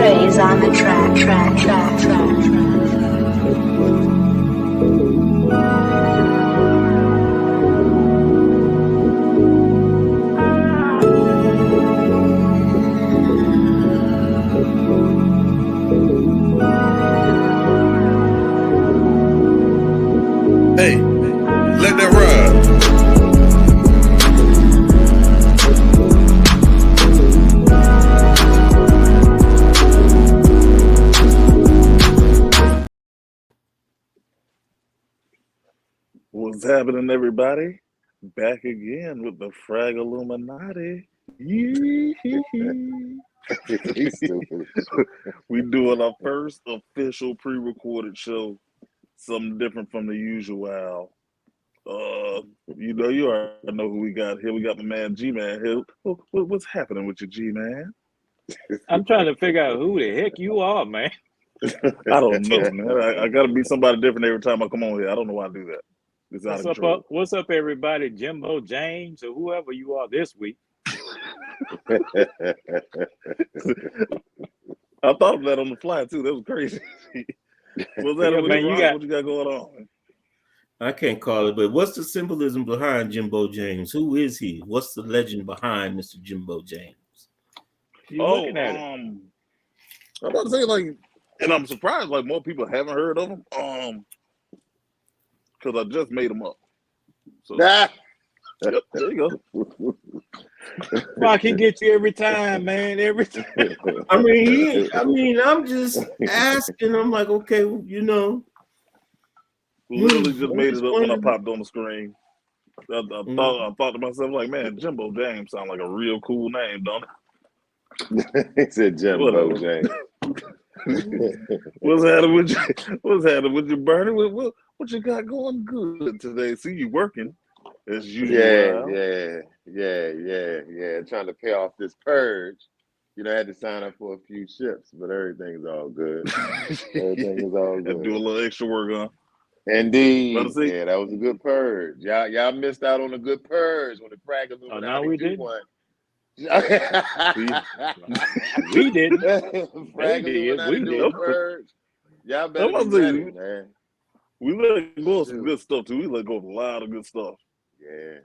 Andre's on the track. Hey, let that ride. What's happening, everybody? Back again with the Frag Illuminati. We doing our first official pre-recorded show. Something different from the usual. You already know who we got here. We got my man G-Man here. What's happening with you, G-Man? I'm trying to figure out who the heck you are, man. I don't know, man. I got to be somebody different every time I come on here. I don't know why I do that. It's out of control. What's up, everybody? Jimbo, James, or whoever you are this week. I thought of that on the fly, too. That was crazy. What's that, man, what you got going on? I can't call it, but what's the symbolism behind Jimbo James? Who is he? What's the legend behind Mr. Jimbo James? You looking at it? I'm about to say, like, and I'm surprised, like, more people haven't heard of him. Because I just made him up. So, yep, there you go. Rock, he get you every time, man. Every time. I mean, I'm just asking. I'm like, okay, you know. Literally just made it up when I popped on the screen. I thought to myself, like, man, Jimbo James sound like a real cool name, don't it? He said Jimbo James. What's happening with you, Bernie? What you got going good today? See you working as usual. Yeah. Trying to pay off this purge. You know, I had to sign up for a few ships, but everything's all good. Everything is all good. And do a little extra work, huh? Indeed. Yeah, that was a good purge. Y'all missed out on a good purge when the Frag Illuminati now we did one. We didn't. Frag Illuminati do a purge. Y'all better be ready, man. We let go of some good stuff too. We let go of a lot of good stuff. Yeah.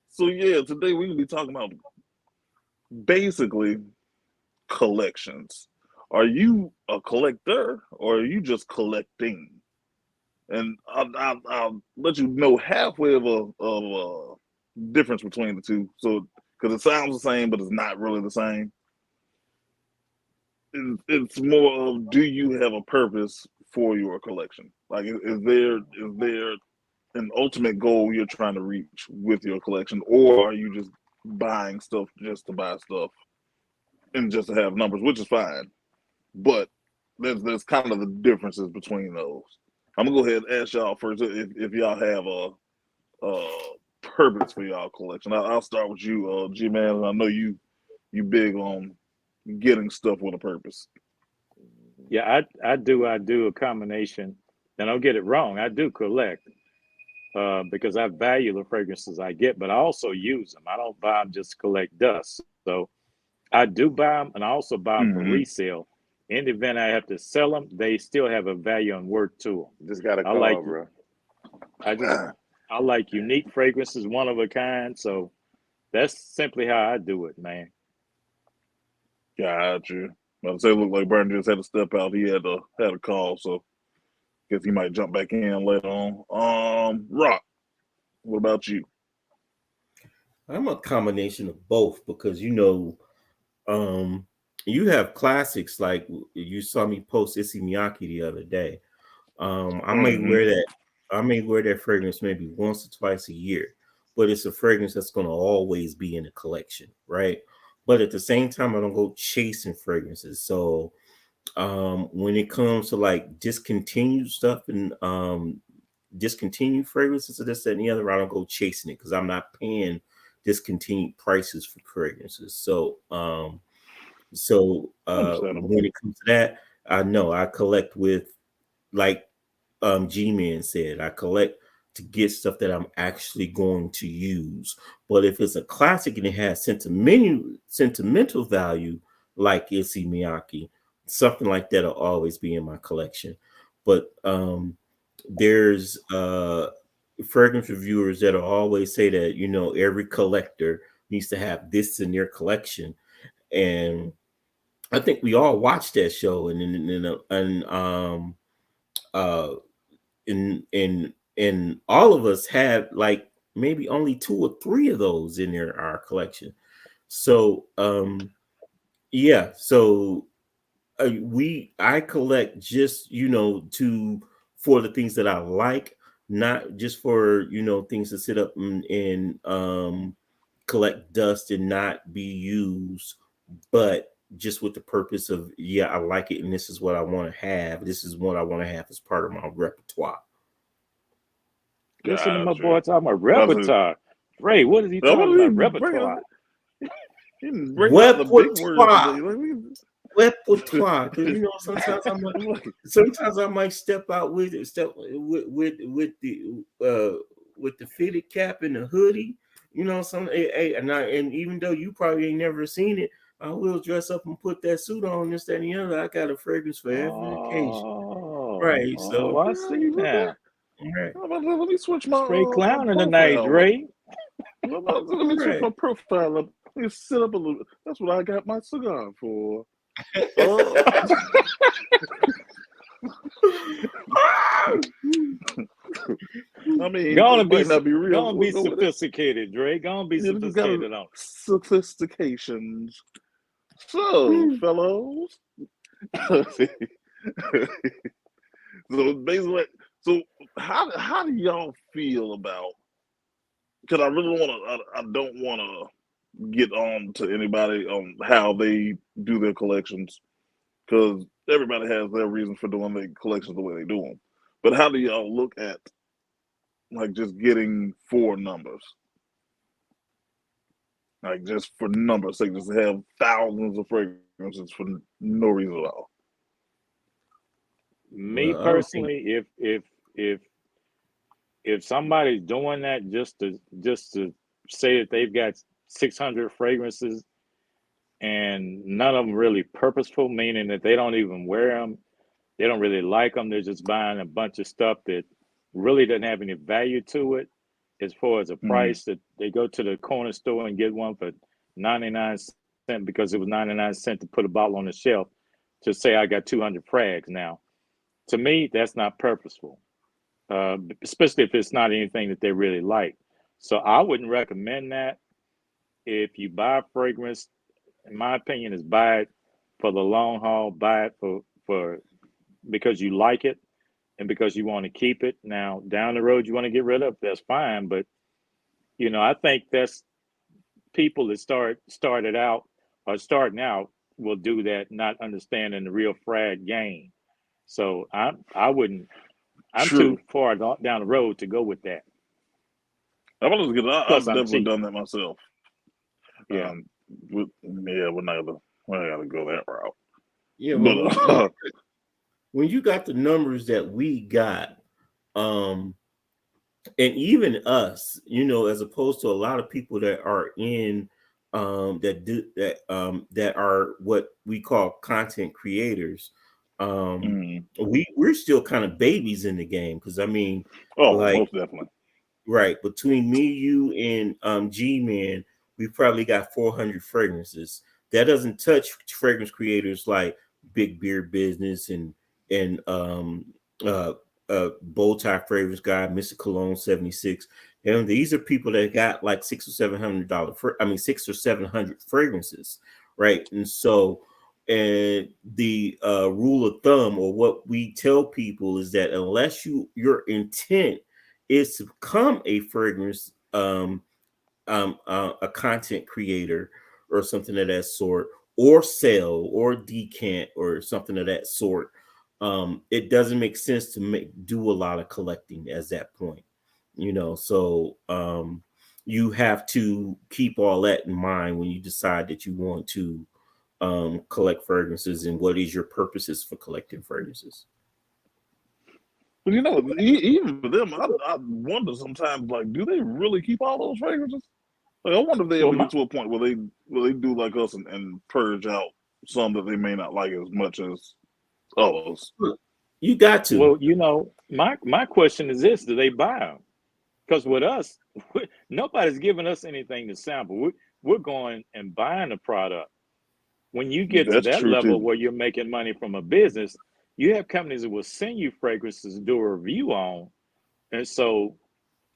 So yeah, today we're gonna be talking about basically collections. Are you a collector or are you just collecting? And I'll let you know halfway of a difference between the two. So because it sounds the same, but it's not really the same. It's more of, do you have a purpose for your collection? Like, is there an ultimate goal you're trying to reach with your collection, or are you just buying stuff just to buy stuff and just to have numbers, which is fine, but there's kind of the differences between those. I'm gonna go ahead and ask y'all first if y'all have a purpose for y'all collection. I'll start with you, G-Man. I know you big on getting stuff with a purpose. Yeah, I do a combination. And don't get it wrong, I do collect because I value the fragrances I get, but I also use them. I don't buy them just to collect dust. So I do buy them, and I also buy them for resale. In the event I have to sell them, they still have a value and worth to them. Just got a call, bro. I like unique fragrances, one of a kind. So that's simply how I do it, man. Got you. I'd say, look like Brian just had to step out. He had a call, so guess he might jump back in later on. Rock, what about you? I'm a combination of both because you have classics like you saw me post Issey Miyake the other day. I may wear that fragrance maybe once or twice a year, but it's a fragrance that's going to always be in a collection, right? But at the same time, I don't go chasing fragrances. So when it comes to like discontinued stuff and discontinued fragrances or this, that, and the other, I don't go chasing it because I'm not paying discontinued prices for fragrances. So when it comes to that, I know I collect with, like G-Man said, I collect to get stuff that I'm actually going to use. But if it's a classic and it has sentimental value, like Issey Miyake. Something like that'll always be in my collection. But there's fragrance reviewers that'll always say that, you know, every collector needs to have this in their collection. And I think we all watched that show, and all of us had like maybe only 2 or 3 of those in our collection. So yeah, so I collect just, you know, for the things that I like, not just for, you know, things to sit up and collect dust and not be used, but just with the purpose of, yeah, I like it and this is what I want to have. This is what I want to have as part of my repertoire. Listen to my Gotcha. boy talking about That's it. repertoire. Ray, what is he Now, what talking did he about? bring Repertoire. out? He didn't bring out the big words today. Repertoire, because you know sometimes I might step out with the fitted cap and the hoodie, you know. And even though you probably ain't never seen it, I will dress up and put that suit on, this, that, and the other. I got a fragrance for every occasion, right? So I see now. right. Let me switch my Straight clowning my tonight, profile. Ray. Let me switch my profile up. Let me sit up a little. That's what I got my cigar for. I mean, Gonna it be might not be real. Gonna We'll be go with it. sophisticated, Dre. Gonna be Yeah, you got sophisticated on. sophistications. So, fellows. So basically, so how do y'all feel about? Because I really I don't want to get on to anybody on how they do their collections, because everybody has their reasons for doing their collections the way they do them. But how do y'all look at like just getting 4 numbers? Like just for numbers' sake, just have thousands of fragrances for no reason at all. Me Well, personally, if somebody's doing that just to say that they've got 600 fragrances and none of them really purposeful, meaning that they don't even wear them, they don't really like them, they're just buying a bunch of stuff that really doesn't have any value to it as far as a price, that they go to the corner store and get one for 99 cents because it was 99 cents to put a bottle on the shelf to say I got 200 frags. Now, to me, that's not purposeful, especially if it's not anything that they really like. So I wouldn't recommend that. If you buy a fragrance, in my opinion, is buy it for the long haul, buy it for because you like it and because you want to keep it. Now, down the road, you want to get rid of it, that's fine. But, you know, I think that's people that starting out will do that, not understanding the real frag game. So I wouldn't. I'm True. too far down the road to go with that. I've Plus, I'm definitely cheap. done that myself. Yeah. We're not gonna go that route. Yeah, but when you got the numbers that we got, and even us, you know, as opposed to a lot of people that are in that are what we call content creators, we're still kind of babies in the game, because I mean, most definitely. Right, between me, you, and G-Man, we probably got 400 fragrances. That doesn't touch fragrance creators like Big Beer Business and Bowtie Fragrance Guy, Mr. Cologne 76. And these are people that got like $600 or $700 fragrances, right? And so, and the rule of thumb, or what we tell people, is that unless your intent is to become a fragrance, a content creator or something of that sort, or sell or decant or something of that sort, it doesn't make sense to do a lot of collecting at that point, you know. So you have to keep all that in mind when you decide that you want to collect fragrances, and what is your purposes for collecting fragrances. But you know, even for them, I wonder sometimes, like, do they really keep all those fragrances? Like, I wonder if they ever get to a point where they do like us and purge out some that they may not like as much as others. You got to. Well, you know, my question is this: do they buy them? Because with us, nobody's giving us anything to sample. We're going and buying the product. When you get to That's that true level too. where you're making money from a business, you have companies that will send you fragrances to do a review on. And so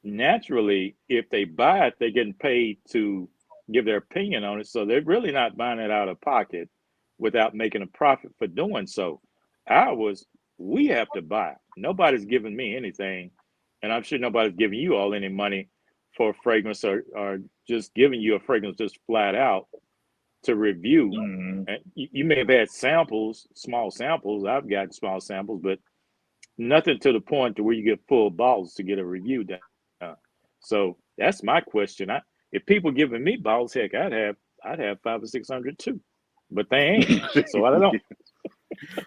naturally, if they buy it, they're getting paid to give their opinion on it. So they're really not buying it out of pocket without making a profit for doing so. Ours, we have to buy. Nobody's giving me anything. And I'm sure nobody's giving you all any money for a fragrance or just giving you a fragrance just flat out to review. Mm-hmm. And you may have had samples, small samples. I've got small samples, but nothing to the point to where you get full bottles to get a review done. So that's my question. If people giving me bottles, heck, I'd have 500 or 600 too, but they ain't. So I don't know.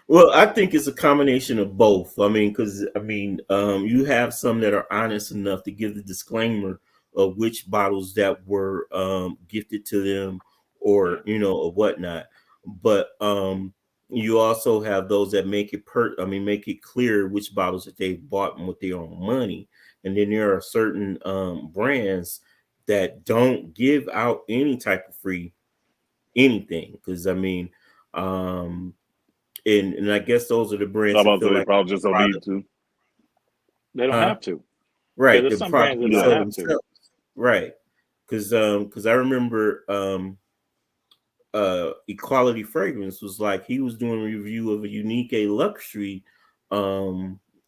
Well, I think it's a combination of both. I mean, because you have some that are honest enough to give the disclaimer of which bottles that were gifted to them, or or whatnot. But you also have those that make it clear which bottles that they bought with their own money. And then there are certain brands that don't give out any type of free anything, because and I guess those are the brands I'm that about to feel say they like probably just don't need to. They don't have to. Yeah, right, there's the some brands product that don't sell have to. themselves, right? Because I remember Equality Fragrance was like, he was doing a review of a Unique A Luxury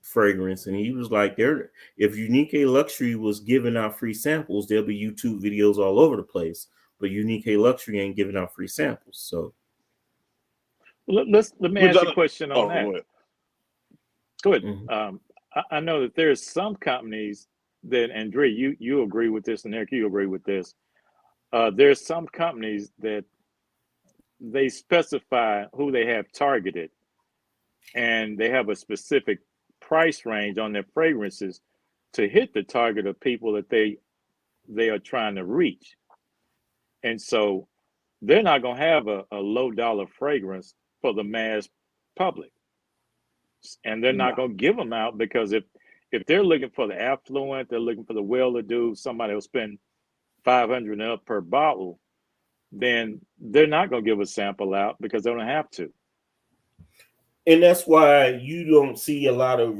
fragrance, and he was like, if Unique A Luxury was giving out free samples, there'll be YouTube videos all over the place, but Unique A Luxury ain't giving out free samples. So Let me Which ask I you a don't. question on Oh, that. go ahead. Go ahead. mhm. I know that there's some companies that, and Dre, you agree with this, and Eric, you agree with this. There's some companies that they specify who they have targeted, and they have a specific price range on their fragrances to hit the target of people that they are trying to reach. And so they're not going to have a low dollar fragrance for the mass public, and they're not No. going to give them out, because if they're looking for the affluent, they're looking for the well-to-do, somebody will spend 500 and up per bottle, then they're not going to give a sample out because they don't have to. And that's why you don't see a lot of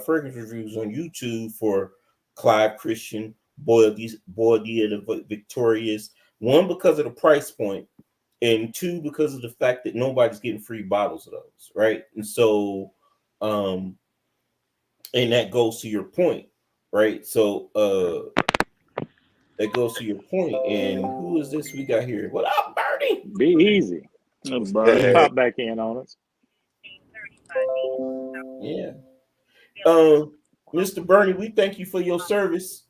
fragrance reviews on YouTube for Clive Christian, Boyardee the Victorious. One, because of the price point, and two, because of the fact that nobody's getting free bottles of those, right? And so, and that goes to your point, right? So, that goes to your point. And who is this we got here? What up, Bernie? Be easy. That's Just Bernie. pop back in on us. Yeah. Mr. Bernie, we thank you for your service.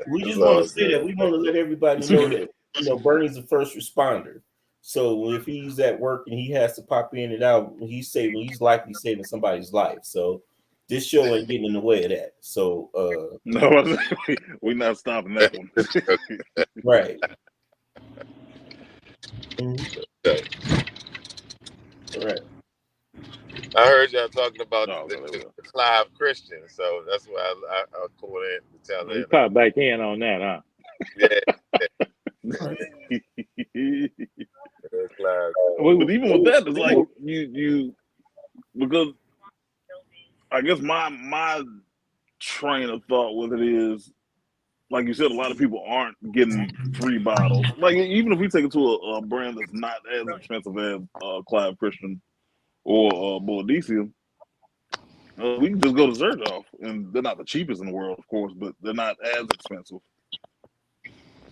We just want to say that we want to let everybody know that Bernie's a first responder. So if he's at work and he has to pop in and out, he's likely saving somebody's life. So this show ain't getting in the way of that. So No, we're not stopping that one. right. Mm-hmm. Right. I heard y'all talking about No, the Clive Christian, so that's why I called in to tell You in. pop back in on that, huh? Yeah, Clive. But even with that, it's like you because I guess my train of thought with it is, like you said, a lot of people aren't getting free bottles. Like, even if we take it to a brand that's not as expensive as Clive Christian or Boadicea, we can just go to Zergoff, and they're not the cheapest in the world, of course, but they're not as expensive.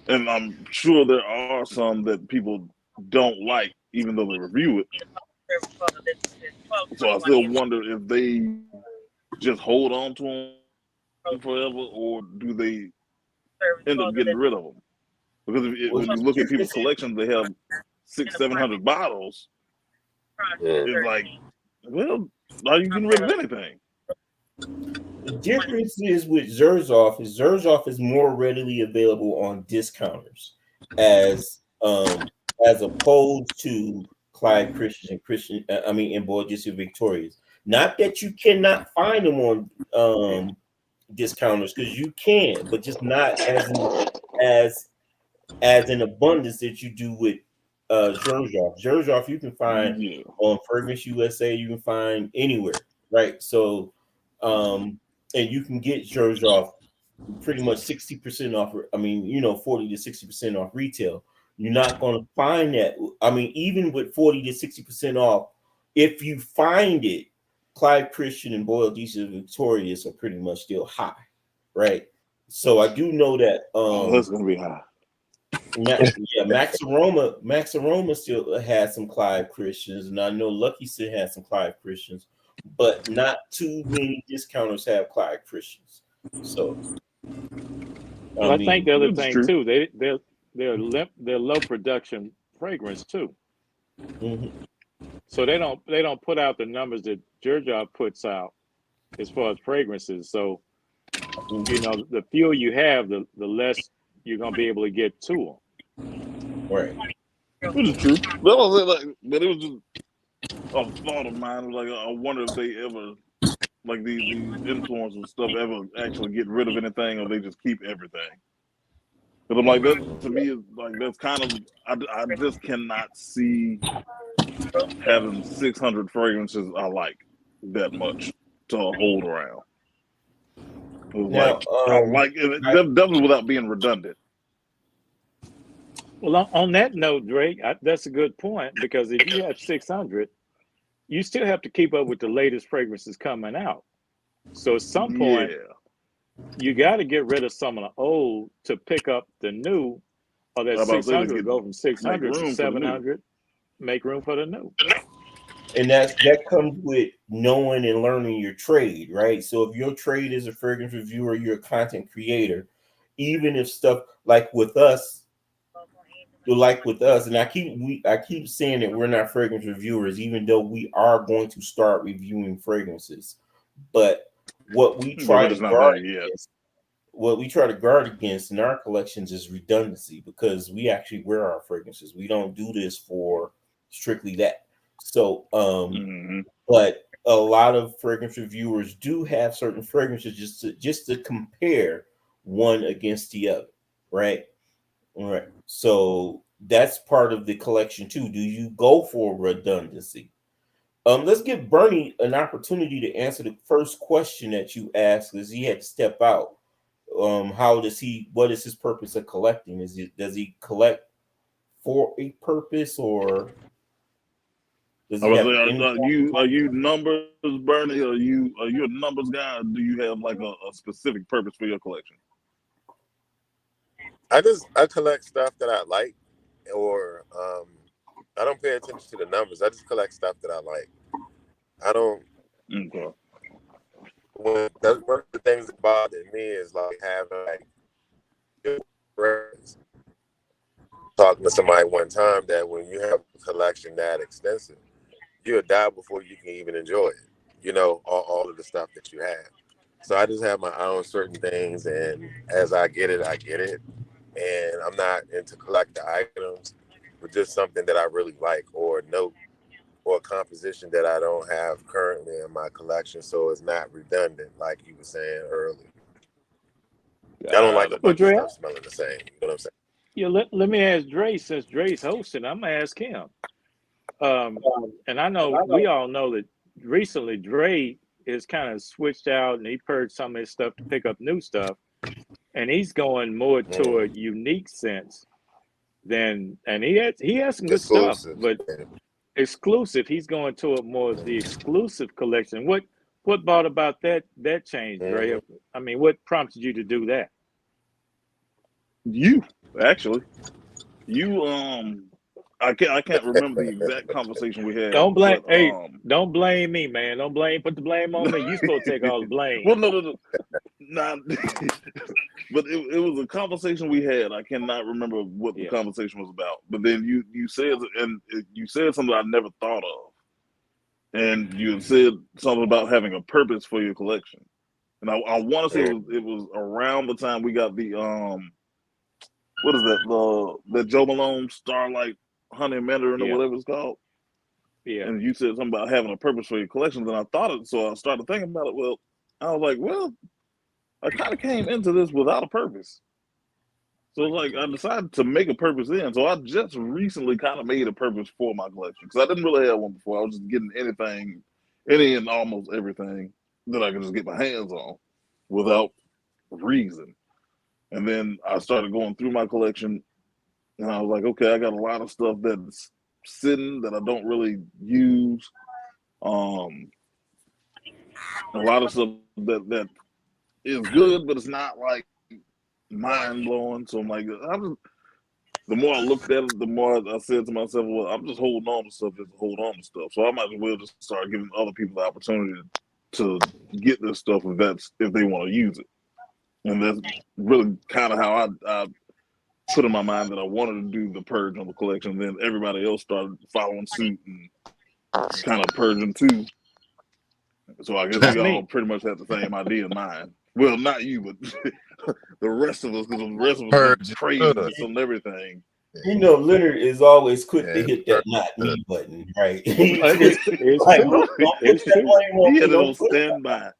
And I'm sure there are some that people don't like, even though they review it. So I still wonder if they just hold on to them forever, or do they end up getting rid of them? Because when you look at people's collections, they have 600-700 bottles. It's like, well, are you getting rid of anything? The difference is with Zerzoff is more readily available on discounters as as opposed to Clyde Christian and Christian. And Borges and Victoria's. Not that you cannot find them on discounters, because you can, but just not as as in abundance that you do with Xerjoff. Xerjoff you can find Yeah. on Fragrance USA, you can find anywhere, right? So, and you can get Xerjoff pretty much 60% off. 40 to 60% off retail. You're not going to find that. I mean, even with 40 to 60% off, if you find it, Clyde Christian and Boyle Diesel Victorious are pretty much still high, right? So I do know that. That's gonna be high. Max Aroma still has some Clyde Christians, and I know Lucky still has some Clyde Christians, but not too many discounters have Clyde Christians. So, I think the other thing true. too, they're low production fragrance too. mhm. So they don't put out the numbers that Xerjoff puts out as far as fragrances. So the fewer you have, the less you're gonna be able to get to them. Right. Which is true. But it was just a thought of mine. It was like, I wonder if they ever, like these influencers and stuff, ever actually get rid of anything, or they just keep everything. Because I'm like, that to me is like, that's kind of, I just cannot see having 600 fragrances I like that much to hold around. It was Now, I like it, definitely without being redundant. Well, on that note, Drake, that's a good point, because if you have 600, you still have to keep up with the latest fragrances coming out. So at some point, you got to get rid of some of the old to pick up the new, or that 600 go from 600 to 700, make room for the new. And that comes with knowing and learning your trade, right? So if your trade is a fragrance reviewer, you're a content creator, even if stuff like with us, and I keep saying that we're not fragrance reviewers, even though we are going to start reviewing fragrances. But what we try to guard against in our collections is redundancy, because we actually wear our fragrances. We don't do this for strictly that. So, but a lot of fragrance reviewers do have certain fragrances just to compare one against the other, right? All right. So that's part of the collection too. Do you go for redundancy? Let's give Bernie an opportunity to answer the first question that you asked, because he had to step out. What is his purpose of collecting? Does he collect for a purpose, or does he have are you numbers, Bernie? Are you a numbers guy? Or do you have like a specific purpose for your collection? I collect stuff that I like, or I don't pay attention to the numbers. I just collect stuff that I like. I don't. Okay. That's one of the things that bother me is like having good friends. Talking to somebody one time that when you have a collection that extensive, you'll die before you can even enjoy it. All of the stuff that you have. So I just have my own certain things, and as I get it, and I'm not into collector items, but just something that I really like, or a note, or a composition that I don't have currently in my collection, so it's not redundant, like you were saying earlier. I don't like a bunch of stuff smelling the same. You know what I'm saying? Yeah, let me ask Dre, since Dre's hosting, I'm gonna ask him. And I know we all know that recently Dre has kind of switched out, and he purged some of his stuff to pick up new stuff, and he's going more toward unique scents and he has some good stuff, but exclusive. He's going toward more of the exclusive collection. What brought about that change, Dre? I mean, what prompted you to do that? You actually, I can't remember the exact conversation we had. Don't blame. Don't blame me, man. Don't blame. Put the blame on me. You supposed to take all the blame. Well, no. Nah, but it was a conversation we had. I cannot remember what the conversation was about. But then you said something I never thought of, and you said something about having a purpose for your collection. And I want to say it was around the time we got the what is that, the Joe Malone Starlight Honey Mandarin or whatever it's called. Yeah. And you said something about having a purpose for your collections, and I thought it. So I started thinking about it. Well, I was like, well, I kind of came into this without a purpose. So like I decided to make a purpose then. So I just recently kind of made a purpose for my collection because I didn't really have one before. I was just getting anything, any and almost everything that I could just get my hands on without reason. And then I started going through my collection, and I was like, okay, I got a lot of stuff that's sitting that I don't really use. A lot of stuff that is good, but it's not like mind blowing. So I'm like, the more I looked at it, the more I said to myself, well, I'm just holding on to stuff just to hold on to stuff. So I might as well just start giving other people the opportunity to get this stuff if they want to use it. And that's really kind of how I put in my mind that I wanted to do the purge on the collection. Then everybody else started following suit and kind of purging too. So I guess we all pretty much have the same idea in mind. Well, not you, but the rest of us, because the rest of us Purge are crazy just on everything. You know, Leonard is always quick to hit that "not me" button, right? It's true. It's true. He had it on standby.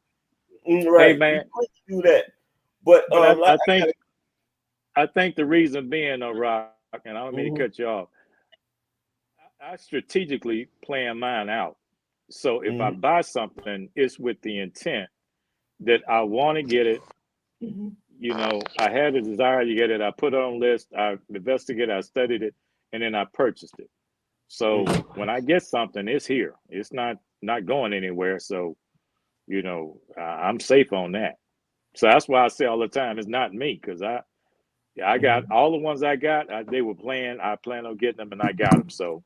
Right, Hey, man. do that. But I think the reason being, Rock, and I don't mean to cut you off, I strategically plan mine out. So if I buy something, it's with the intent that I want to get it. You know, I had a desire to get it. I put it on list. I investigated. I studied it, and then I purchased it. So when I get something, it's here. It's not going anywhere. So, you know, I'm safe on that. So that's why I say all the time, it's not me, because I got all the ones I got. They were planned. I plan on getting them, and I got them. So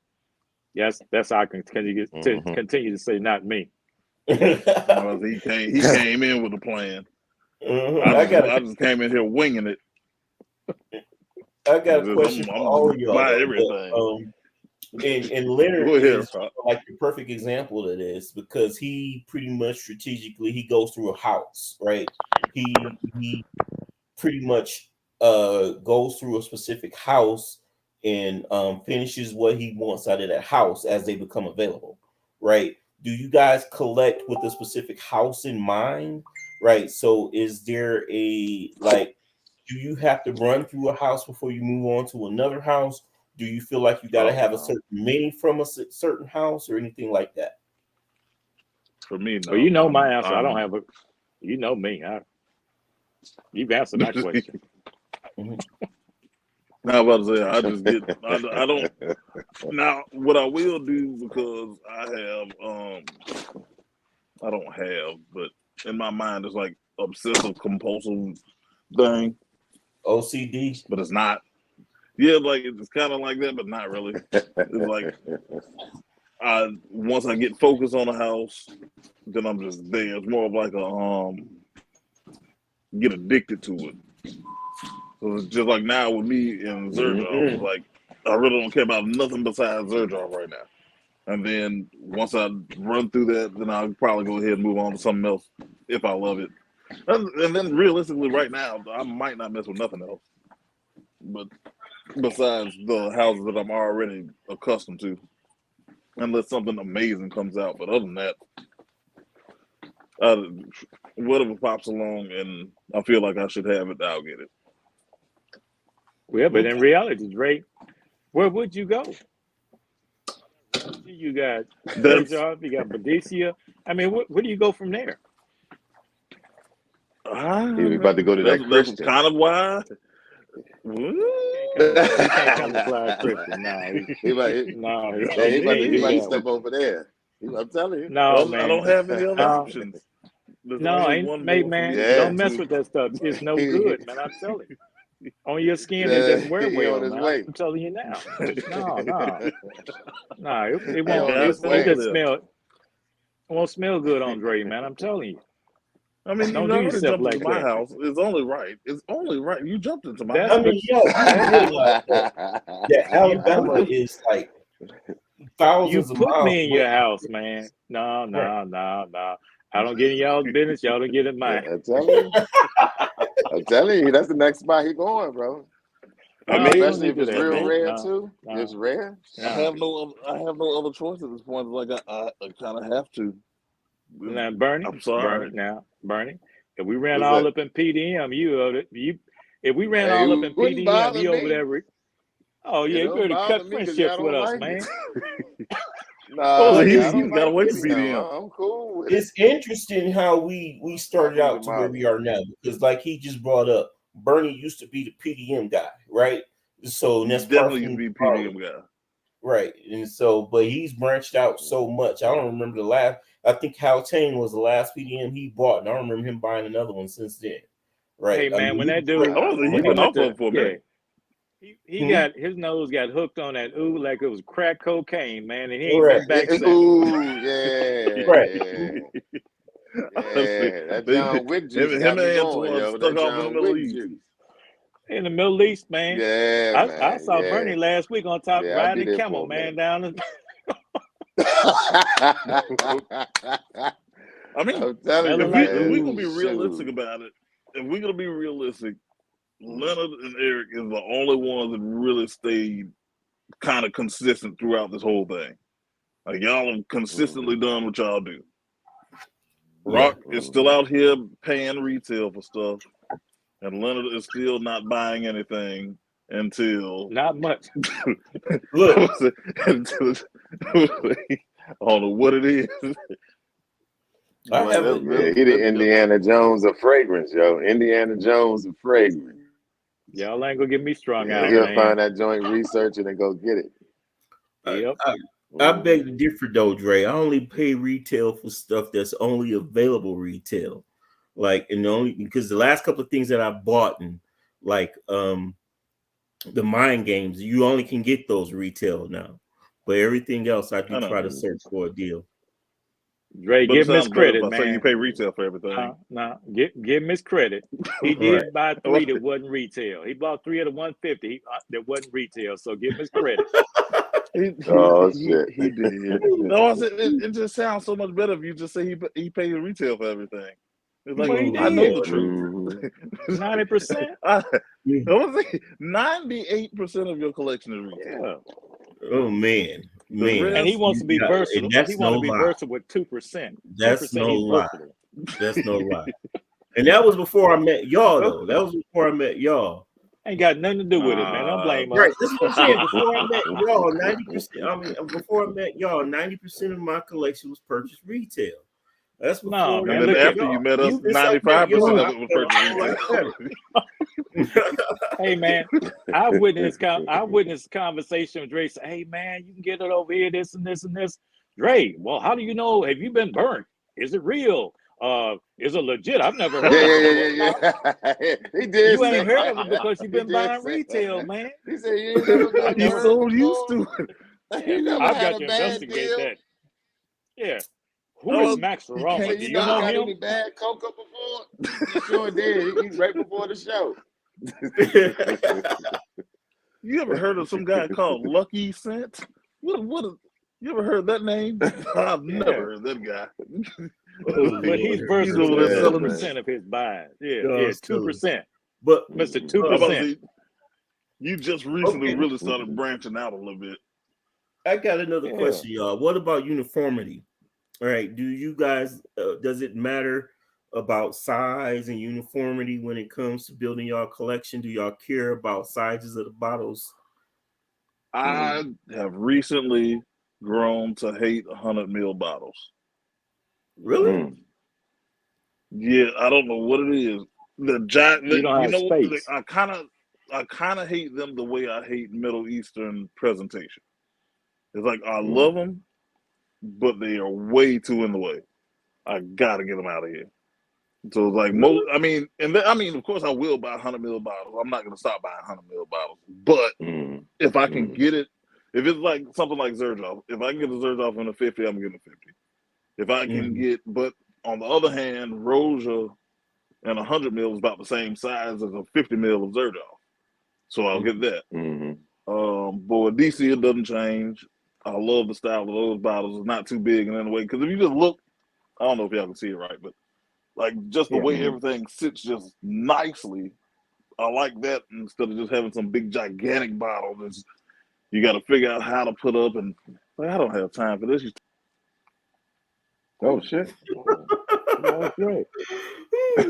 yes, that's how I can continue to say not me. He came in with a plan. I just came in here winging it. I got a question for all of y'all. Buy everything. And Leonard is like the perfect example of this, because he pretty much strategically he goes through a house, right? He pretty much goes through a specific house and finishes what he wants out of that house as they become available, right? Do you guys collect with a specific house in mind, right? So is there do you have to run through a house before you move on to another house? Do you feel like you got to have a certain meaning from a certain house or anything like that? For me, no. Well, you know my answer. I don't have you know me. You've answered my question. Now, I'm about to say, I just get, I don't, now, what I will do, because I don't have, but in my mind, it's like obsessive compulsive thing. OCD? But it's not. Yeah, like, it's kind of like that, but not really. It's like, once I get focused on a house, then I'm just there. It's more of like get addicted to it. So it's just like now with me and Zerjoff, it's like I really don't care about nothing besides Zerjoff right now. And then once I run through that, then I'll probably go ahead and move on to something else if I love it. And then realistically, right now, I might not mess with nothing else. But besides the houses that I'm already accustomed to, unless something amazing comes out. But other than that, whatever pops along and I feel like I should have it, I'll get it. Well, but in reality, Dre, where would you go? You got Zerjoff, you got Boadicia. I mean, where do you go from there? He's about to go to that Christian. That's kind of why. He can't come to Clyde Christian. He might step over there. I'm telling you. No, man. I don't have any other options. Man. Yeah. Don't mess with that stuff. It's no good, man. I'm telling you. On your skin, it doesn't wear well, man. I'm telling you now. No, it won't. It just smell. It won't smell good on Dre, man. I'm telling you. I mean, don't you do jumped yourself into like my that. house. It's only right. It's only right. You jumped into my house. I mean, Alabama is like thousands of miles. You put me in your house, man. No. I don't get in y'all's business. Y'all don't get in mine. I'm telling you, that's the next spot he going, bro. I No, mean, you don't especially need if to it's do that, real man. rare No, too. no, It's rare. I no. have no other choice at this point. Like I kind of have to. Now, Bernie, I'm sorry. Bernie. If we ran What's all that? up in PDM, you. If we ran Hey, all up it in wouldn't PDM, bother you over me. there. Oh It yeah, you don't better bother cut me because y'all friendships with don't us, like man. it. Oh, Nah, so y'all he's don't got like away from PDM. PDM. I'm cool with it. It's interesting how we started Not out even to where mine. we are now, because like he just brought up, Bernie used to be the PDM guy, right? So and that's Definitely partially used to be Harley, PDM guy. right? And so, but he's branched out so much. I don't remember the last. I think Howtain was the last PDM he bought, and I don't remember him buying another one since then, right? Hey I man, mean, when he that was dude, Oh, he's when he been went off of to it for a minute. he got his nose got hooked on that ooh like it was crack cocaine, man, and he ain't right, been back since. Ooh, yeah, right. yeah. That John Wick juice him got and me going, Antoine yo. stuck That off in the John Middle Wick East. juice. In the Middle East, man. Yeah, I man. saw Yeah. Bernie last week on top Yeah, I'll be riding there camel, for a man, minute. down the I mean, I'm telling you, smelling if like we man. gonna be ooh. realistic Shoot. about it, if we're gonna be realistic, Leonard and Eric is the only ones that really stayed kind of consistent throughout this whole thing. Like y'all have consistently done what y'all do. Rock is still out here paying retail for stuff, and Leonard is still not buying anything until Not much. Look, until I don't know what it is. I Like have a Yeah, he the Indiana Jones of fragrance, yo. Indiana Jones of fragrance. Y'all ain't gonna get me strung Yeah, out, he'll man. find that joint, research it, and go get it. Yep. I beg to differ though, Dre. I only pay retail for stuff that's only available retail. Like, and only because the last couple of things that I've bought, and like the mind games, you only can get those retail now. But everything else I do I know. try to search for a deal. Dre, But it give him his sounds better if credit, I say you man. pay retail for everything. No, give him his credit. He did Right. buy 3 that wasn't retail. He bought 3 at a 150 that wasn't retail. So give him his credit. Oh, shit. He did. No, I said it just sounds so much better if you just say he pays retail for everything. It's like Well, he I know did. the truth. 90%. I was saying 98% of your collection is retail. Yeah. Oh man, The rest, And he wants to be versatile. and that's He no wants to be lie. versatile with 2%. That's 2%, no he's lie. versatile. That's no lie. And that was before I met y'all, though. That was before I met y'all. Ain't got nothing to do with it, man. Don't blame us. Right. That's what I'm saying. Before I met y'all, 90%. I mean, before I met y'all, 90% of my collection was purchased retail. That's before. No, and man. then Look at after you met us, Since I met 95% y'all, of it was purchased retail. Hey man, I witnessed conversation with Dre say, "Hey man, you can get it over here, this and this and this." Dre, well, how do you know? Have you been burnt? Is it real? Is it legit? I've never heard of it. Yeah. He did. You say ain't heard that. of it because you've He been did buying say retail, that. man. He said you ain't never been He's burnt so before. used to it. You never I've had got a to bad investigate deal. that. Yeah. Who Oh, is Max he Aroma? can't Do you never know got him? any bad cocoa before? He sure did. He's right before the show. You ever heard of some guy called Lucky Scent? You ever heard that name? I've never heard that guy. But he's He's versatile over with there Yeah, selling. 2% of his buys. Yeah, No, yeah, it's silly. 2%. But Mr. I'm about to 2%. say, you just recently Okay. really started branching out a little bit. I got another Yeah. question, y'all. What about uniformity? All right. Do you guys, does it matter about size and uniformity when it comes to building y'all collection? Do y'all care about sizes of the bottles? I have recently grown to hate 100 ml bottles. Really? Yeah, I don't know what it is. The giant, You don't you have know, space. I kind of hate them the way I hate Middle Eastern presentation. It's like I love them, but they are way too in the way. I gotta get them out of here. So it's like most. I mean, of course, I will buy 100 ml bottles. I'm not gonna stop buying 100 ml bottles. But if I can get it, if it's like something like Zerjoff, if I can get a Zerjoff in a 50, I'm getting a 50. If I can get, but on the other hand, Roja and 100 ml is about the same size as a 50 ml of Zerjoff, so I'll get that. But with DC, it doesn't change. I love the style of those bottles. It's not too big in any way, because if you just look, I don't know if y'all can see it right, but like just the way everything sits just nicely I like that instead of just having some big gigantic bottle. You got to figure out how to put up, and like, I don't have time for this. Oh shit! That's great.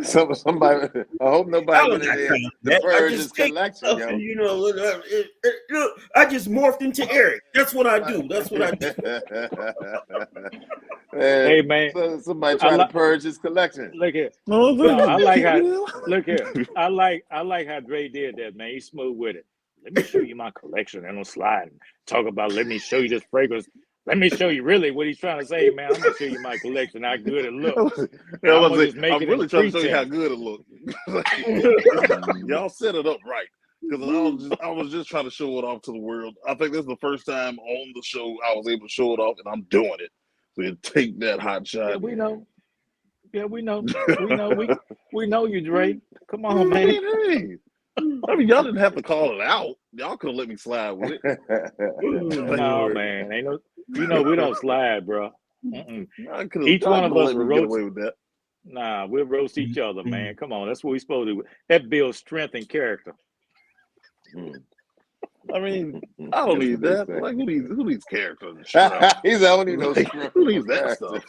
Somebody. I hope I nobody don't went in got there time for to that. I purge his just take collection, stuff yo. and look, I just morphed into Eric. That's what I do. That's what I do. Hey man, Somebody I trying to like. purge his collection. Look here. No, No, I like how. Look here. I like how Dre did that, man. He's smooth with it. Let me show you my collection and on slide and talk about. Let me show you this fragrance. Let me show you really what he's trying to say, man. I'm gonna show you my collection, how good it looks. Yeah, I'm gonna just make I'm it really in trying to show you how pretense. good it looks. Y'all set it up right because I was just trying to show it off to the world. I think this is the first time on the show I was able to show it off, and I'm doing it. So you take that hot shot. Yeah, we know. Yeah, we know. We know. We know you, Dre. Come on, I man. mean, hey, y'all didn't have to call it out. Y'all could have let me slide with it. No, man. Ain't no. You know we don't slide, bro. Each one of us let will me get roast. away with that. Nah, we'll roast each other, man. Come on, that's what we're supposed to do. That builds strength and character. I mean, I don't need that. Like, who needs character? He's the only no like, script. who needs that stuff?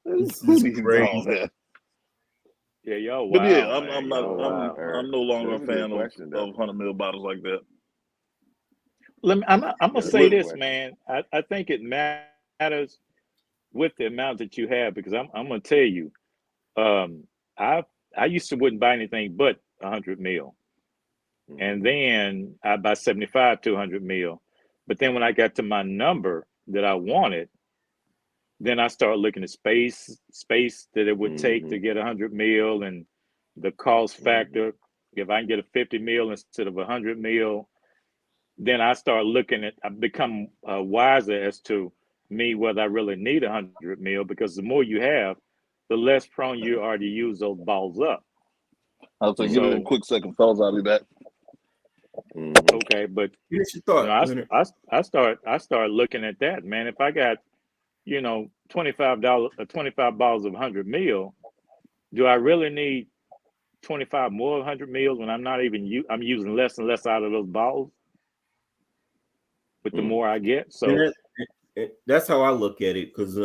This Who is needs crazy. all that? Yeah, y'all. But wow, yeah, man. I'm not. Y'all wild. I'm no longer That's a a good fan question, though. of 100 ml bottles like that. I'm gonna That's a say good this, question. man. I think it matters with the amount that you have because I'm gonna tell you, I used to wouldn't buy anything but 100 mil, and then I buy 75 to 100 mil. But then when I got to my number that I wanted, then I started looking at space that it would take to get 100 mil and the cost factor. If I can get a 50 mil instead of 100 mil, then I start looking at. I become wiser as to me whether I really need 100 mil because the more you have, the less prone you are to use those balls up. I'll say, give me a quick second, fellas. I'll be back. Okay, but Here's your thought. I start looking at that, man. If I got $25 25 bottles of 100 mil, do I really need 25 more 100 mils when I'm not even I'm using less and less out of those bottles with the more I get? So that's how I look at it. Because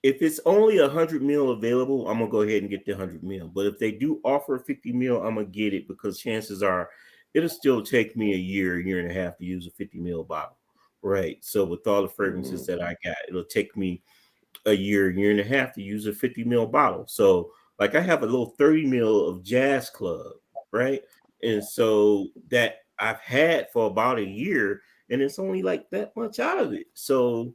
if it's only 100 mil available, I'm gonna go ahead and get the 100 mil. But if they do offer 50 mil, I'm gonna get it because chances are it'll still take me a year and a half to use a 50 mil bottle, right? So with all the fragrances that I got, it'll take me a year and a half to use a 50 mil bottle. So like I have a little 30 mil of Jazz Club, right? And so that I've had for about a year, and it's only like that much out of it. So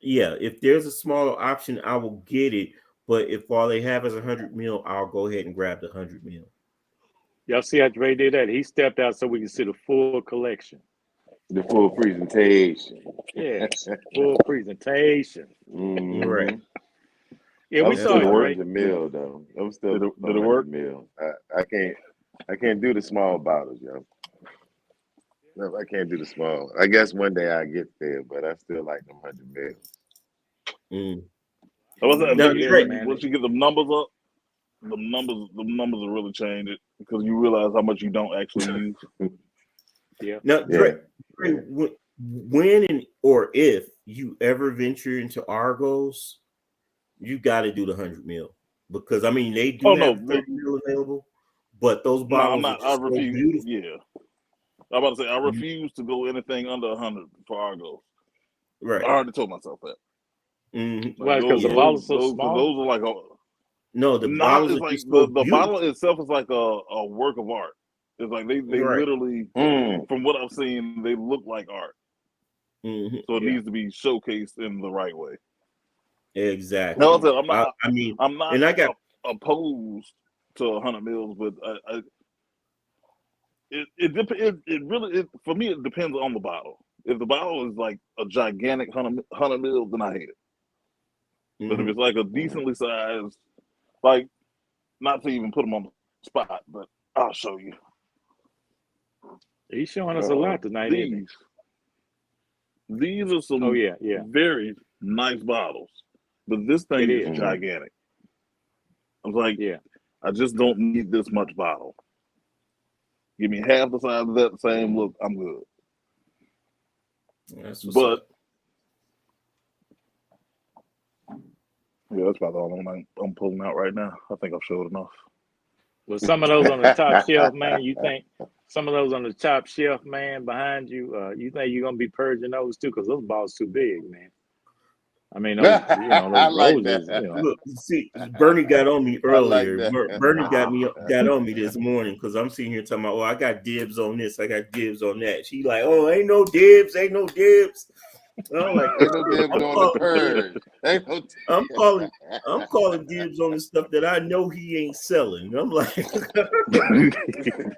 yeah, if there's a smaller option, I will get it. But if all they have is 100 mil, I'll go ahead and grab the 100 mil. Y'all see how Dre did that? He stepped out so we can see the full collection. The full presentation. Yes, full presentation. Right. Yeah, we saw it, Dre. The mill though. I'm still did it work? Mill. I can't do the small bottles, yo. No, I can't do the small. I guess one day I get there, but I still like them 100 mil. Once you get the numbers up, the numbers will really change it because you realize how much you don't actually use. Yeah. Now, Dre, when or if you ever venture into Argos, you got to do the 100 mil because I mean they do have 30 mil available, but those bottles are just so beautiful. Yeah, I'm about to say I refuse to go anything under 100 for Argos. Right. I already told myself that. Why? Because the bottles so small. Those are like the bottles is like the bottle itself is like a work of art. It's like they literally, from what I've seen, they look like art. So it needs to be showcased in the right way. Exactly. No, I'm not. I'm not. And I got opposed to 100 mils, but it really for me it depends on the bottle. If the bottle is like a gigantic 100 mils, then I hate it. But if it's like a decently sized, like not to even put them on the spot, but I'll show you. He's showing us a lot tonight. These are some very nice bottles, but this thing is gigantic. was like, Yeah. I just don't need this much bottle. Give me half the size of that same look, I'm good. That's what's But up. yeah, that's about the only one I'm pulling out right now. I think I've showed enough. Well, some of those on the top shelf, man, you think some of those on the top shelf, man, behind you, you think you're gonna be purging those too? Because those balls too big, man. I mean, those, I those like roses, that. Look, see, Bernie got on me I like earlier. that. Bernie got on me this morning because I'm sitting here talking about, oh, I got dibs on this, I got dibs on that. She like, oh, ain't no dibs. And I'm like, Ain't no dibs I'm on the calling, purge. Ain't no I'm calling dibs on the stuff that I know he ain't selling. I'm like,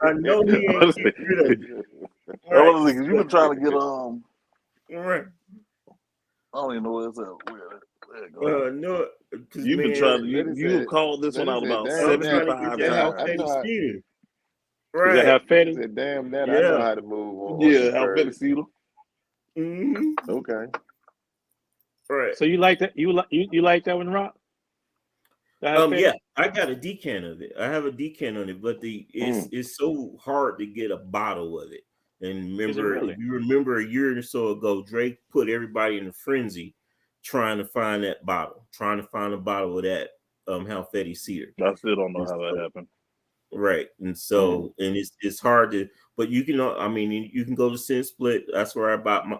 I know he ain't Honestly, getting rid of it. honestly, because you've been trying to get Right. I don't even know where it's at. There it goes. No, because You've been man, trying to Lady you have said- called this one Lady out said, about "Damn, I'm trying to 75 get that how I times. know Fetty how- Cedar. is that how Right. He Fetty? said, damn that, I Yeah. know how to move on Yeah, this how purge. Fetty Cedar. Mm-hmm. Okay. Right. So you like that? You like that one, Rock? That how Fetty? Yeah, I got a decan of it. I have a decan on it, but it's so hard to get a bottle of it. And remember, really? if you remember a year or so ago, Drake put everybody in a frenzy trying to find that bottle, trying to find a bottle of that How Fetty Cedar. I still don't know how that happened. Right. And so and it's hard to, but you can, I mean, you can go to Sin Split. That's where I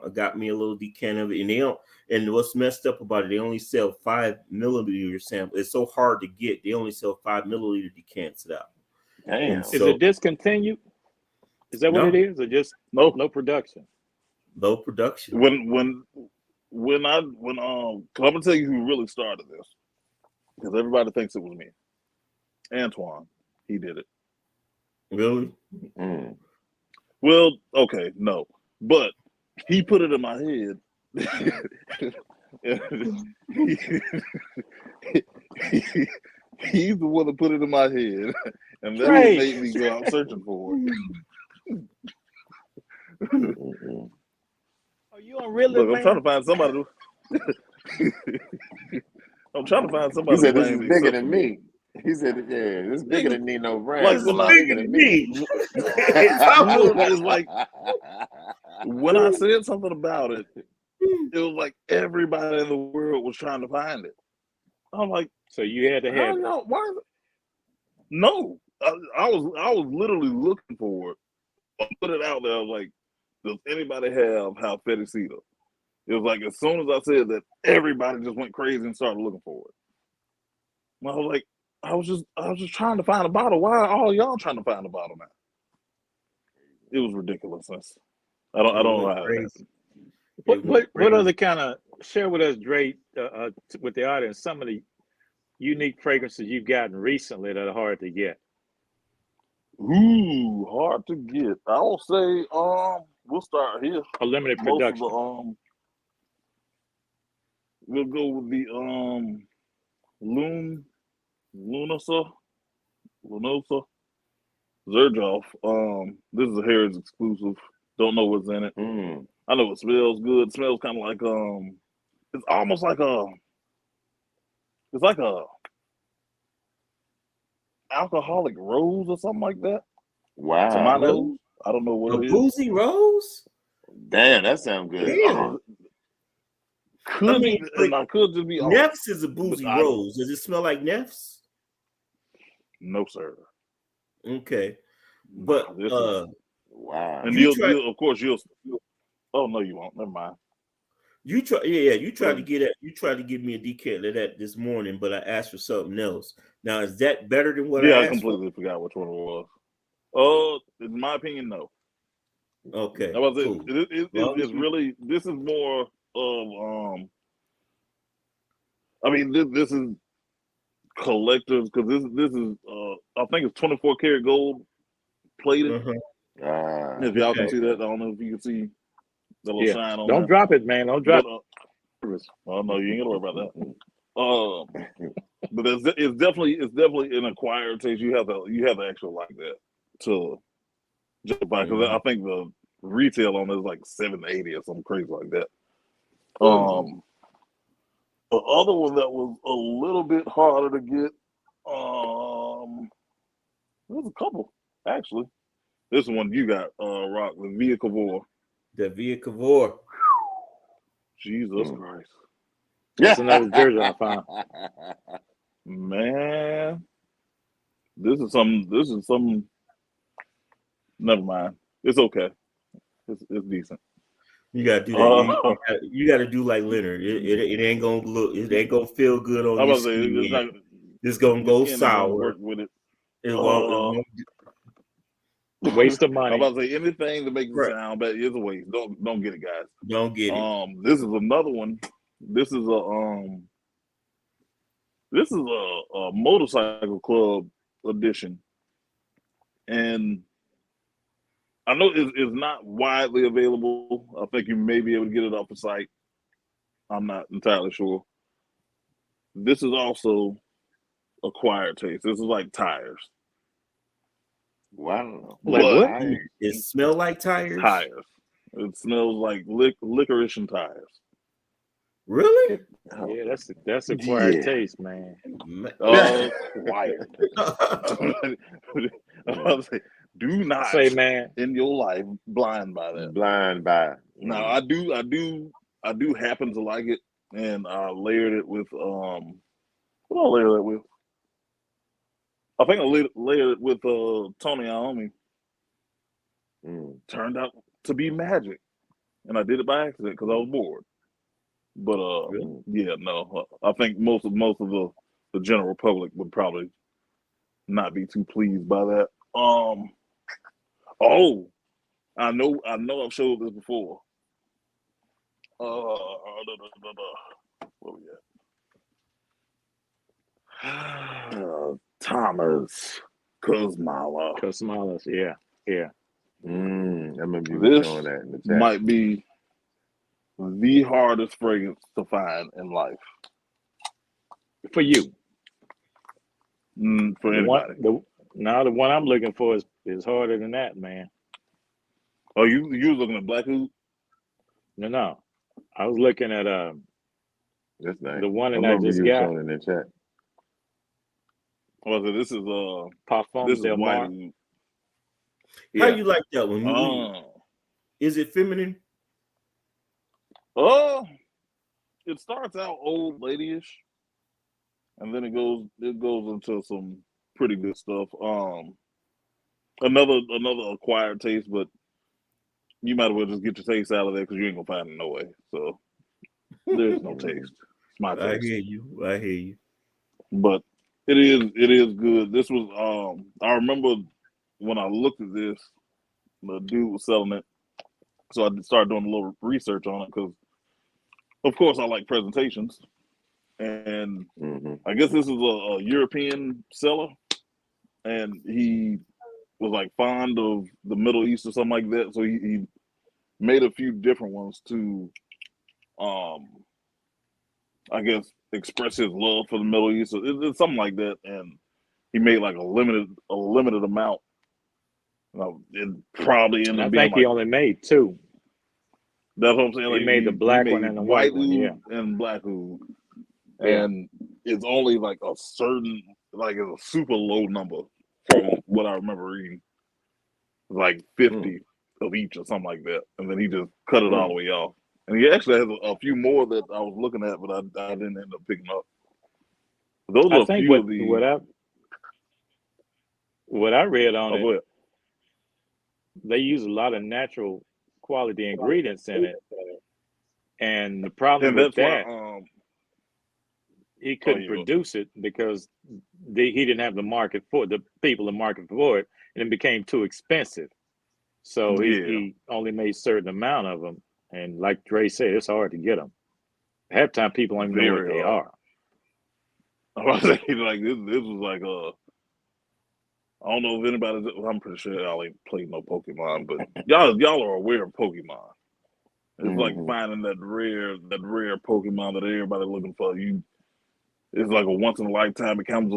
got me a little decan of it. And they don't, and what's messed up about it, they only sell 5 milliliter sample. It's so hard to get. They only sell 5 milliliter decants of that. Damn. And Is so it discontinued? Is that what No. it is, or just No. no production? low production. When I'm gonna tell you who really started this, because everybody thinks it was me. Antoine, he did it. Really? Well, okay, no, but he put it in my head. He's the one that put it in my head, and that's what made me go out searching for it. Are you on really, Look, man? I'm trying to find somebody. I'm trying to find He somebody. said, this to is blame bigger except than for me. He said, yeah, this is bigger than Nino Brown. Like, This when is I- bigger than me. Literally, it's like when I said something about it, it was like everybody in the world was trying to find it. I'm like, So you had to have it. why is it? No, I was literally looking for it. I put it out there. I was like, does anybody have How Fetty Cedar? It was like as soon as I said that, everybody just went crazy and started looking for it. And I was like, I was just trying to find a bottle. Why are all y'all trying to find a bottle now? It was ridiculousness. I don't know how it happened. What other kind of share with us, Drake, with the audience, some of the unique fragrances you've gotten recently that are hard to get? Ooh, hard to get. I will say, we'll start here. A limited Most production. of the we'll go with the Lunosa Zerjoff. This is a Harrods exclusive. Don't know what's in it. I know it smells good. It smells kind of like it's almost like it's like a alcoholic rose or something like that. Wow. To my nose, I don't know what A it is. boozy rose? Damn, that sounds good. Damn. Could be, and I could just be off. Neff's is a boozy But rose. Does it smell like Neff's? No, sir. Okay. But This is, wow. and You you'll of course you'll. Oh no, you won't. Never mind. you try, yeah, you tried to get it. You tried to give me a decant of that this morning, but I asked for something else. Now, is that better than what I I asked completely forgot which one it was. In my opinion, no. for? Okay, That was cool. It's really, this is more of I mean, this is collectors, because this is I think it's 24 karat gold plated. If y'all can see that, I don't know if you can see the little shine on Don't there. drop it, man. Don't drop it. Oh no, you ain't gonna worry about that. But it's definitely an acquired taste. You have to actually like that to justify, because I think the retail on it is like $780 or something crazy like that. The other one that was a little bit harder to get There's a couple actually. This one you got, Rock, the Via Cavour. The Via Cavour. Jesus Christ, That's another jersey I found. man, this is some. Never mind. It's okay. It's decent. You gotta do that. You gotta do like Leonard. It ain't gonna look. It ain't gonna feel good on I'm your about to say it's skin. not, It's gonna your go skin ain't gonna sour. work with it. It won't. Waste of I'm money. about to say anything to make it Right. sound bad is a waste. Don't get it, guys. Don't get it. This is another one. This is a motorcycle club edition, and I know it's not widely available. I think you may be able to get it off the site. I'm not entirely sure. This is also acquired taste. This is like tires. Wow. Like But what? It smell like tires. tires. It smells like licorice and tires. Really? Yeah, that's acquired Yeah. taste, man. Acquired. I was like, do not Say, man, in your life blind by that. Blind by. Now I do happen to like it, and I layered it with what did I layer that with? I think I layered it with Toni Iommi. Turned out to be magic, and I did it by accident because I was bored. But yeah, no, I think most of the general public would probably not be too pleased by that. Oh, I know I've showed this before. What we got? Thomas Kuzmala. Cosmalas, yeah. I remember you This showing that in the chat. might be the hardest fragrance to find in life For you. for anybody. The one I'm looking for is harder than that, man. Oh, you was looking at Black Oud? No. I was looking at That's nice. the one I that I remember just you got. showing in the chat. Oh, so this is Parfum this is Del White Mar. Oud. How you like that one? Is it feminine? It starts out old ladyish, and then it goes into some pretty good stuff. Another acquired taste, but you might as well just get your taste out of there because you ain't gonna find it no way. So there's no taste. It's my taste. I hear you. But it is good. This was I remember when I looked at this, the dude was selling it, so I started doing a little research on it because, of course, I like presentations, and I guess this is a European seller, and he was like fond of the Middle East or something like that, so he made a few different ones to, I guess, express his love for the Middle East. So it's something like that, and he made like a limited amount. It probably ended I up being think he only made two. That's what I'm saying. He Like, made the black one and the white one, yeah. And Black Oud. Yeah. And it's only like a certain, like it's a super low number from what I remember reading. Like 50 of each or something like that. And then he just cut it all the way off. And he actually has a few more that I was looking at, but I didn't end up picking up. Those are I a think few of the. What I read on it, they use a lot of natural quality ingredients in it. And the problem with that, he couldn't produce it because he didn't have the market for the people the market for it, and it became too expensive. So he only made a certain amount of them, and like Dre said, it's hard to get them. Half the time, people don't even know what they are. I was saying, like this was like I don't know if anybody. I'm pretty sure y'all ain't played no Pokemon, but y'all are aware of Pokemon. It's like finding that rare Pokemon that everybody looking for. It's like a once in a lifetime. It comes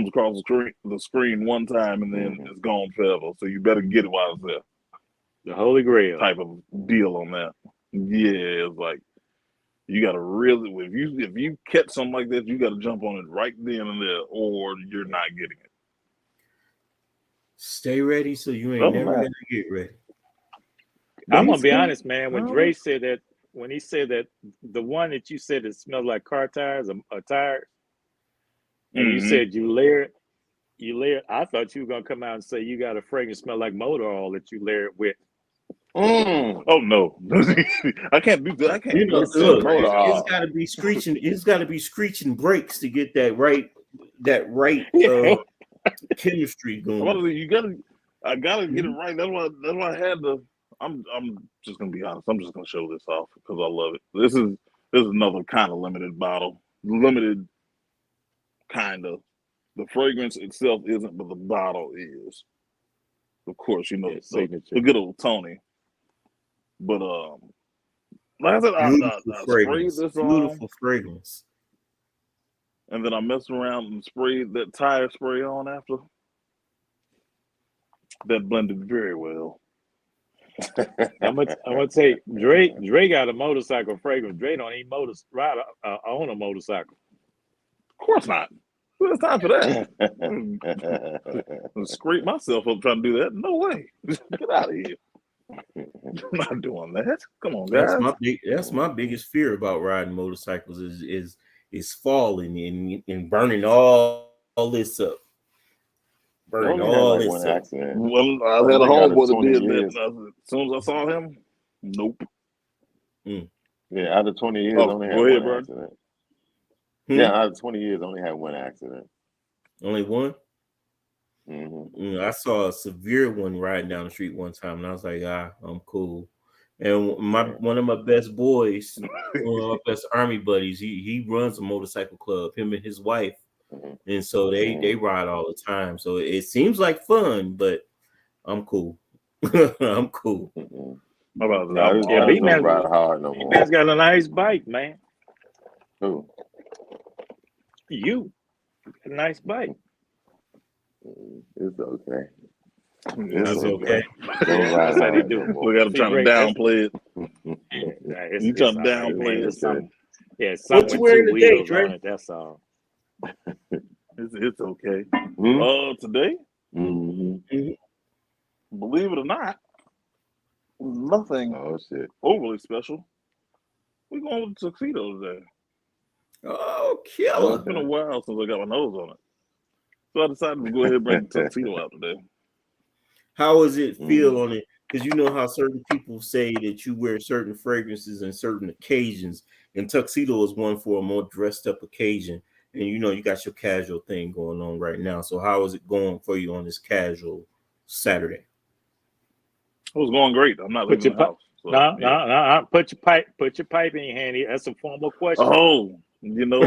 across the screen one time and then it's gone forever. So you better get it while it's there. The Holy Grail type of deal on that. Yeah, it's like You gotta really, if you catch something like that, you gotta jump on it right then and there, or you're not getting it. Stay ready so you ain't Something never like- gonna get ready. I'm gonna be Basically, honest, man. When Dre said that, when he said that the one that you said it smells like car tires or tires, and you said you layer it, I thought you were gonna come out and say you got a fragrance smell like motor oil that you layer it with. Oh no, I can't do that. I can't. You know, It's look, motor oil. it's got to be screeching. It's got to be screeching brakes to get that right chemistry going. I gotta get it right. That's why I had to. I'm just gonna be honest. I'm just gonna show this off because I love it. This is another kind of limited bottle. Limited kind of. The fragrance itself isn't, but the bottle is. Of course, you know the good old Toni. But like I said, I sprayed this on, beautiful fragrance, and then I messed around and sprayed that tire spray on after. That blended very well. I'm gonna say Dre got a motorcycle fragrance. Dre don't even own a motorcycle. Of course not. There's time for that. I scrape myself up trying to do that. No way. Get out of here. I'm not doing that. Come on, guys. That's my biggest fear about riding motorcycles is falling and burning all this up. Burning all this up. Accident. Well, I had a homeboy that did that. As soon as I saw him, nope. Yeah, out of 20 years, only had one accident. Yeah, out of 20 years, only had one accident. Only one? Mm-hmm. I saw a severe one riding down the street one time, and I was like, I'm cool. And one of my best boys, one of my best army buddies, he runs a motorcycle club, him and his wife. And so they ride all the time. So it seems like fun, but I'm cool. I'm cool. How about that? B-Man's ride hard no more. B-Man's got a nice bike, man. Who? You. A nice bike. It's okay. It's okay. Don't ride That's how they hard do no it. more. We got to try to downplay it. You try to downplay downplay it. something. Yeah, What something you with wearing two today, wheels Dre? on it. That's all. It's okay. Today, Mm-hmm. believe it or not, nothing Oh shit. overly special. We're going with tuxedo today. Oh, killer. It's been a while since I got my nose on it. So I decided to go ahead and bring the tuxedo out today. How does it feel on it? Because you know how certain people say that you wear certain fragrances in certain occasions, and tuxedo is one for a more dressed up occasion. And you know you got your casual thing going on right now. So how is it going for you on this casual Saturday? It was going great. I'm not leaving the house. So, No. Put your pipe in your hand. That's a formal question. Oh, you know,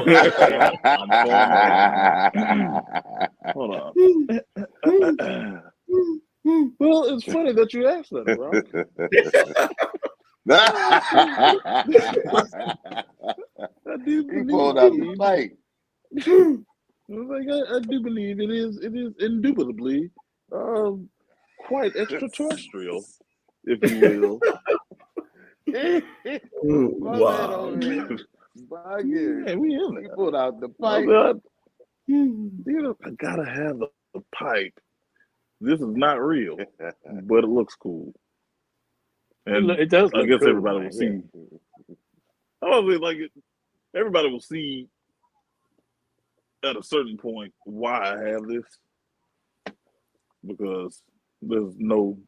hold on. Well, it's funny that you asked that, bro. I do He pulled out the pipe. I do believe it is indubitably quite extraterrestrial, if you will. Wow. Yeah, we in He there. pulled out the pipe. You know, I gotta have the pipe. This is not real, but it looks cool. And It does look I guess cool, everybody man. will see. I don't think like it. Everybody will see at a certain point why I have this, because there's no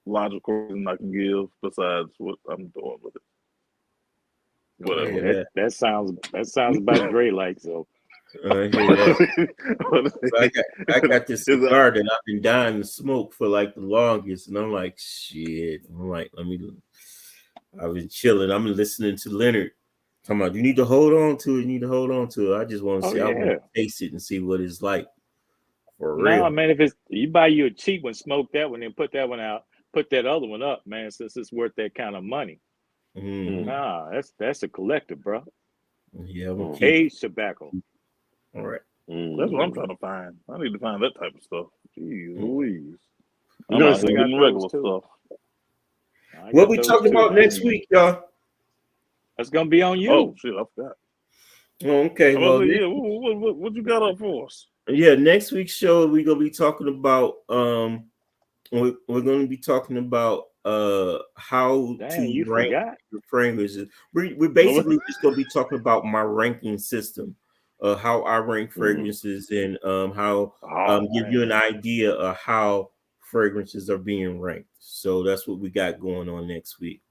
logical reason I can give besides what I'm doing with it. Whatever. Yeah, that sounds about Dre like so. I hear that. So I got this cigar that I've been dying to smoke for like the longest, and I'm like, shit. I'm like, I've been chilling. I'm listening to Leonard talking about you need to hold on to it. You need to hold on to it. I just want to see. I want to taste it and see what it's like for real. No, man, if you buy you a cheap one, smoke that one, and put that one out, put that other one up, man, since it's worth that kind of money. Nah, that's a collector, bro. Yeah, aged tobacco. All right. That's what I'm trying to find. I need to find that type of stuff. Jeez Louise. You I'm know, not getting regular stuff. What we talking about next week, y'all? That's gonna be on you. Oh shit, I forgot. Okay, I well, was like, yeah, what you got up for us? yeah, next week's show we're gonna be talking about we're gonna be talking about how Dang, to you rank forgot. your fragrances. We're basically just gonna be talking about my ranking system, how I rank fragrances, and how give you an idea of how fragrances are being ranked. So that's what we got going on next week.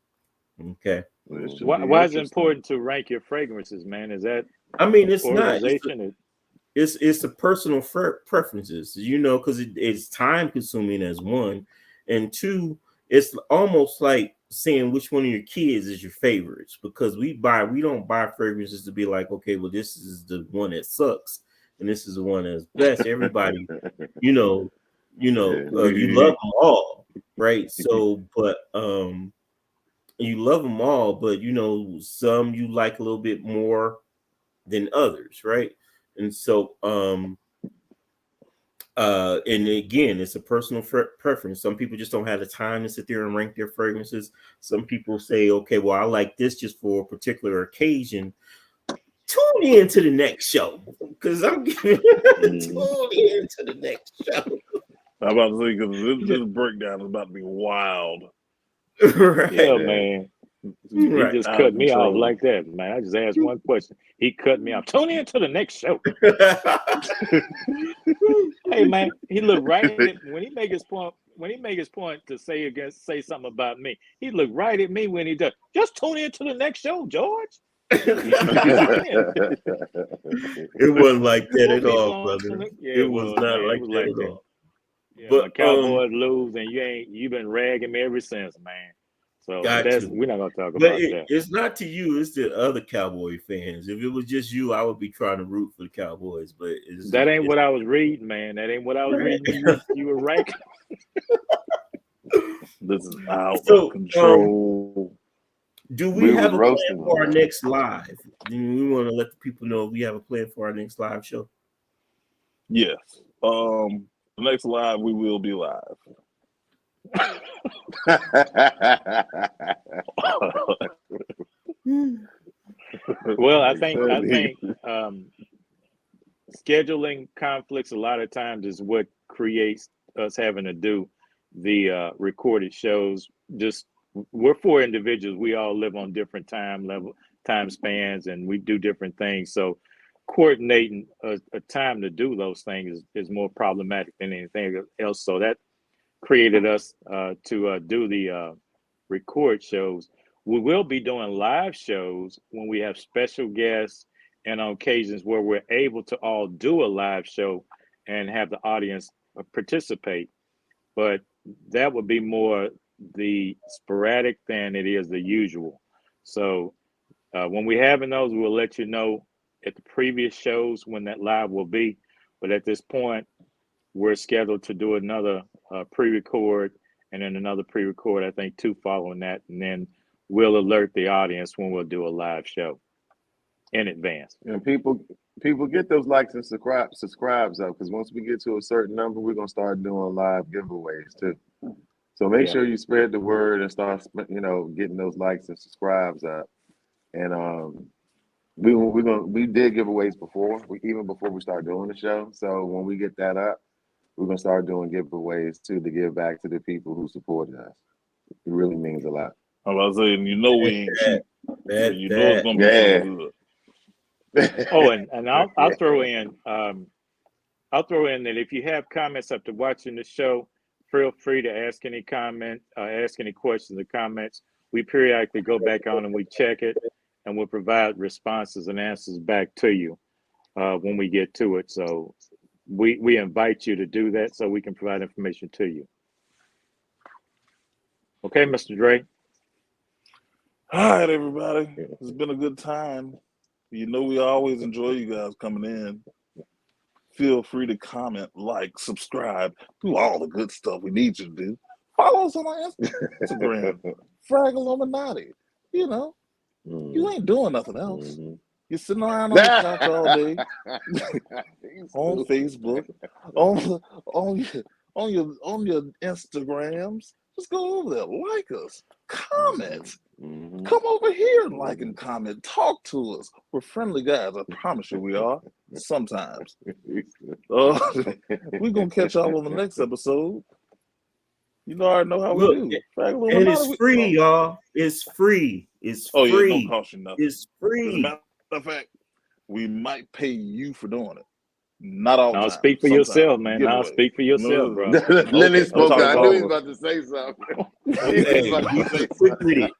Okay. Well, it should Why be is it interesting. important to rank your fragrances, man? Is that I mean, it's not. organization? It's the personal preferences, you know, because it's time consuming as one, and two, it's almost like saying which one of your kids is your favorites, because we don't buy fragrances to be like, okay, well, this is the one that sucks and this is the one that's best. Everybody, you know, you love them all, right? So, but you love them all, but you know, some you like a little bit more than others, right? And so and again, it's a personal preference. Some people just don't have the time to sit there and rank their fragrances. Some people say, okay, well, I like this just for a particular occasion. Tune in to the next show, because I'm giving tune in to the next show. I'm about to say, because this breakdown is about to be wild. Right. Yeah, man. He Right. just Out cut of me off control. like that, man. I just asked one question. He cut me off. Tune in to the next show. Hey, man, he looked right at it when he make his point. When he make his point to say something about me, he looked right at me when he does. Just tune in to the next show, George. It wasn't like that at all, brother. Yeah, It was not like that at all. Yeah, But my Cowboys lose, and you've been ragging me ever since, man. So we're not gonna talk but about that. It's not to you, it's to other Cowboy fans. If it was just you, I would be trying to root for the Cowboys. But That ain't what I was reading, man. That ain't what I was reading. You were ranking. This is out of control. Do we have a plan roasting for our them. next live? Do we want to let the people know if we have a plan for our next live show? Yes. The next live we will be live. Well, I think scheduling conflicts a lot of times is what creates us having to do the recorded shows. Just we're four individuals. We all live on different time spans, and we do different things. So coordinating a time to do those things is more problematic than anything else. So that created us to do the record shows. We will be doing live shows when we have special guests and on occasions where we're able to all do a live show and have the audience participate. But that would be more the sporadic than it is the usual. So when we having those, we'll let you know at the previous shows when that live will be. But at this point, we're scheduled to do another pre-record and then another pre-record, I think 2 following that. And then we'll alert the audience when we'll do a live show in advance. And people get those likes and subscribes up, because once we get to a certain number, we're gonna start doing live giveaways too. So make sure you spread the word and start, getting those likes and subscribes up. And we did giveaways before, even before we started doing the show. So when we get that up, we're gonna start doing giveaways too, to give back to the people who supported us. It really means a lot. I was saying, we ain't cheap. So it's gonna be something good. Oh, and I'll throw in that if you have comments after watching the show, feel free to ask any ask any questions or comments. We periodically go back on and we check it, and we'll provide responses and answers back to you when we get to it. So we invite you to do that so we can provide information to you. Okay, Mr. Dre. All right, everybody. It's been a good time. We always enjoy you guys coming in. Feel free to comment, like, subscribe, do all the good stuff we need you to do. Follow us on our Instagram, Frag Illuminati. You ain't doing nothing else. You're sitting around on the couch all day, on Facebook, on your Instagrams. Just go over there, like us, comment. Mhm. Come over here and like and comment. Talk to us. We're friendly guys. I promise you we are. Sometimes. We're going to catch y'all on the next episode. You know, I already know how Look, we do. and it's free, y'all. It's free. It's Oh, free. yeah, don't cost you nothing. It's As a free. matter of fact, we might pay you for doing it. Not all the Now time. speak for Sometimes. yourself, man. Now Giveaway. speak for yourself, bro. Lenny spoke. talking I about knew he all was of about to say something. Hey, he quick with it.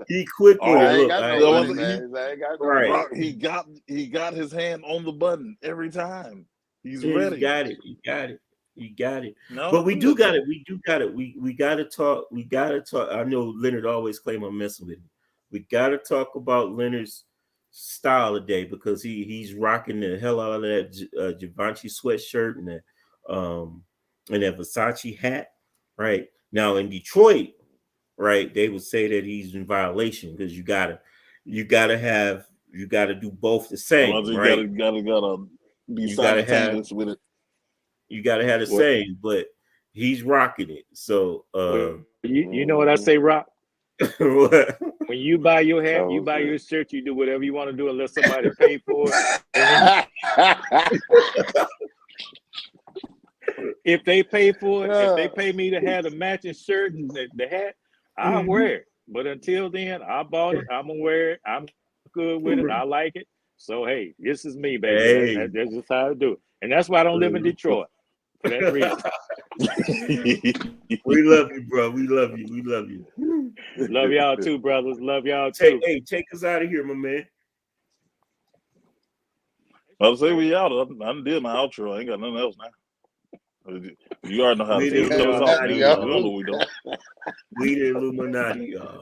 He quick with Oh, it. I ain't Look, got I no money, wasn't- man. I ain't got no Right. money. Bro, he got his hand on the button every time. He's He ready. got it. He got it. He got it. No, But we do got it. We do got it. We gotta talk. We gotta talk. I know Leonard always claim I'm messing with him. We gotta talk about Leonard's style today because he's rocking the hell out of that Givenchy sweatshirt and that Versace hat. Right now in Detroit, right, they would say that he's in violation because you gotta do both the same. You Right, gotta be you gotta simultaneous with it. You gotta have the same, but he's rocking it. So you know what I say, Rock? what? When you buy your hat, you buy your shirt, you do whatever you want to do unless somebody pay for it. And if they pay for it, if they pay me to have a matching shirt and the hat, I'll wear it. But until then, I bought it. I'm gonna wear it. I'm good with it. I like it. So hey, this is me, baby. Hey. That's just how I do it. And that's why I don't live in Detroit. For that reason. We love you, bro. We love you. We love you. Love y'all too, brothers. Love y'all too. Take us out of here, my man. I'll say we out. I done did my outro. I ain't got nothing else now. You already know how to take us off, man. You know what we don't. We the Illuminati, y'all.